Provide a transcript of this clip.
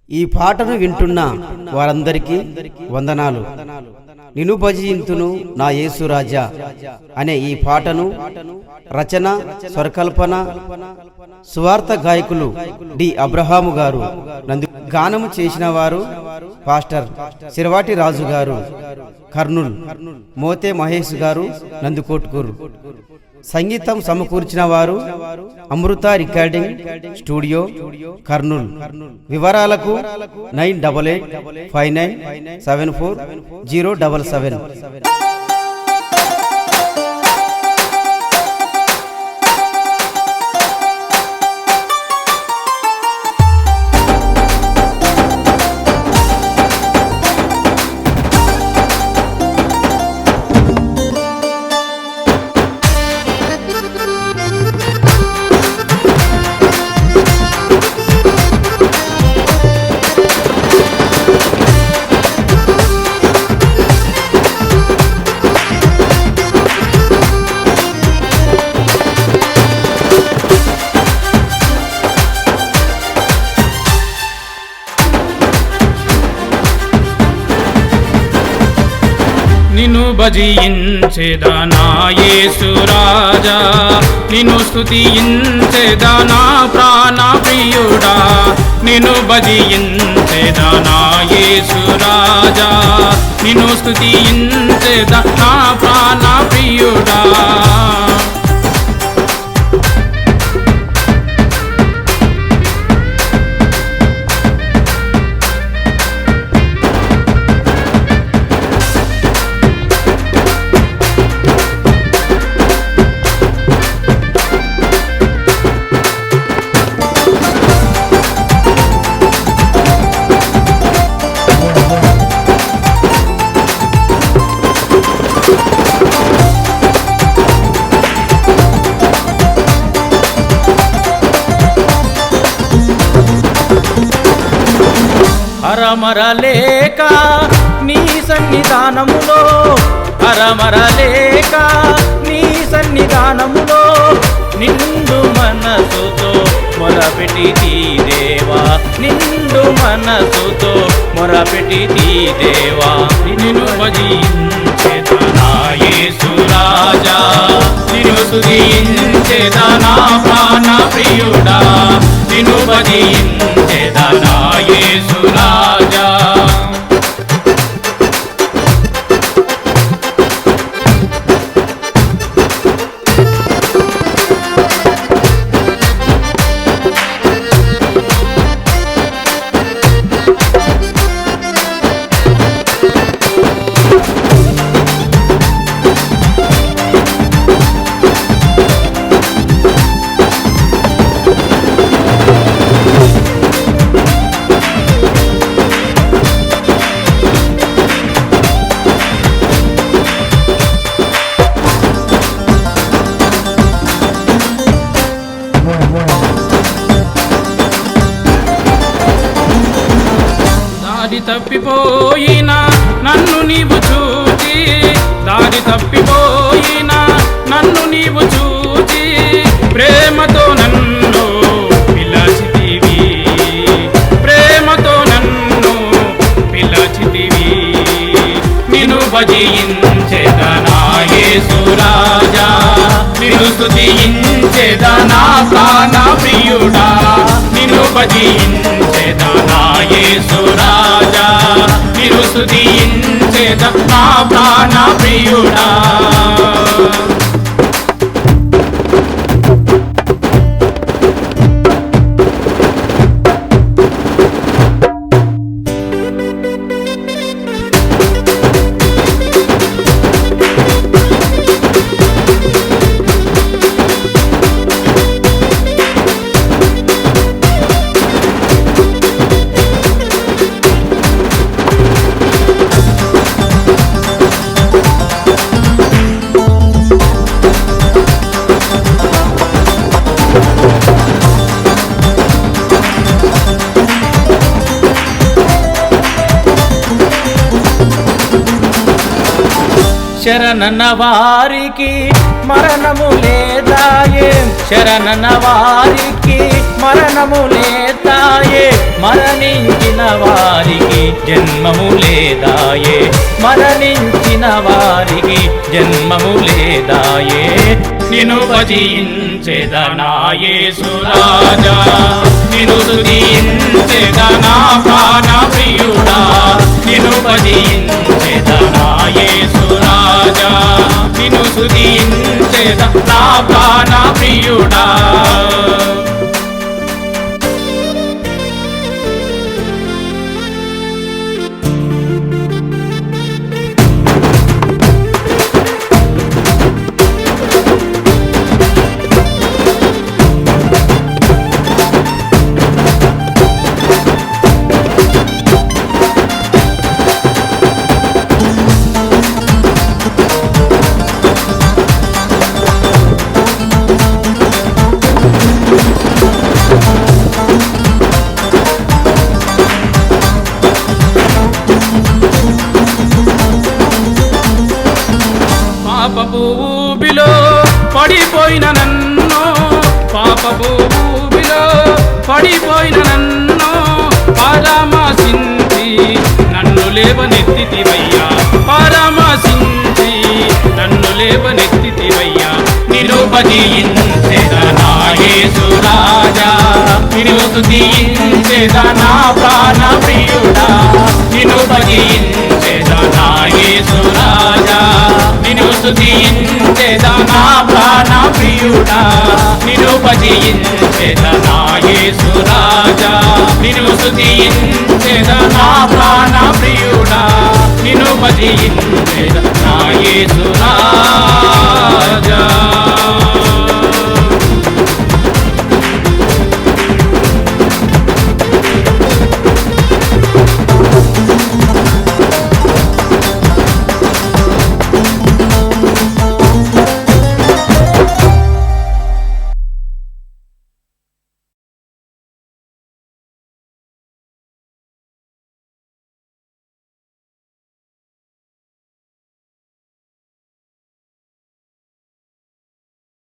ఈ పాటను వింటున్న వారందరికీ వందనాలు. నిన్ను భజింతును నా యేసు రాజా అనే ఈ పాటను రచన, స్వరకల్పన, సువార్త గాయకులు డి అబ్రహాము గారు, గానము చేసిన వారు పాస్టర్ సిరవాటి రాజు గారు కర్నూల్, మోతే మహేష్ గారు నందుకోట్కూరు. సంగీతం సమకూర్చిన వారు అమృత రికార్డింగ్ స్టూడియో కర్నూల్. వివరాలకు 9885974077. నిన్ను భజించెదా నా యేసు రాజా, నిన్ను స్తుతించెదా నా ప్రాణ ప్రియుడా. నిన్ను భజించెదా నా యేసు రాజా, నిన్ను స్తుతించెదా నా ప్రాణ ప్రియుడా. హరమరలేక నీ సన్నిధానములో, హరమరలేక నీ సన్నిధానములో నిండు మనసుతో మొరపెట్టి దేవా, నిండు మనసుతో మొరపెట్టి దేవా. నిన్ను భజించెదా నా యేసు రాజా, నిన్ను స్తుతించెదా నా ప్రాణ ప్రియుడా. నిన్ను భజించెదా నా యేసు రాజా. దారి తప్పిపోయినా నన్ను నీవు చూచి, దారి తప్పిపోయినా నన్ను నీవు చూచి, ప్రేమతో నన్ను పిలచితివి, ప్రేమతో నన్ను పిలచితివి. నిన్ను భజించెదా నా యేసు రాజా, నిన్ను స్తుతించెదా నా ప్రాణ ప్రియుడా. నిన్ను భజించెదా నా యేసు రాజా, నిన్ను స్తుతించెదా నా ప్రాణ ప్రియుడా. శరణన్న వారికి మరణము లేదాయే, శరణన్న వారికి మరణము లేదాయే, మరణించిన జన్మము లేదాయే, మరణించిన వారికి జన్మము లేదాయే. నిన్ను భజించెదనా యేసు రాజా, నిన్ను స్తుతించెదనా ప్రాణ ప్రియుడా, నిన్ను భజించెదనా యేసు రాజా, నిన్ను స్తుతించెదనా ప్రాణ ప్రియుడా. పాపపు ఊబిలో పడిపోయిన నన్ను, పాపపు ఊబిలో పడిపోయిన నన్ను పరామర్శించి నన్ను లేవనెత్తితివయ్యా, పరామర్శించి నన్ను లేవనెత్తితివయ్యా. నిన్ను భజించెదనా యేసు రాజా, నిన్ను స్తుతించెదనా ప్రాణ ప్రియుడా, నిన్ను భజించెదనా యేసు రాజా, నిన్ను స్తుతించెదనా ప్రాణ ప్రియుడా, నిన్ను భజించెదనా యేసు రాజా, నిన్ను స్తుతించెదనా ప్రాణ ప్రియుడా, నిన్ను భజించెదనా యేసు రాజా.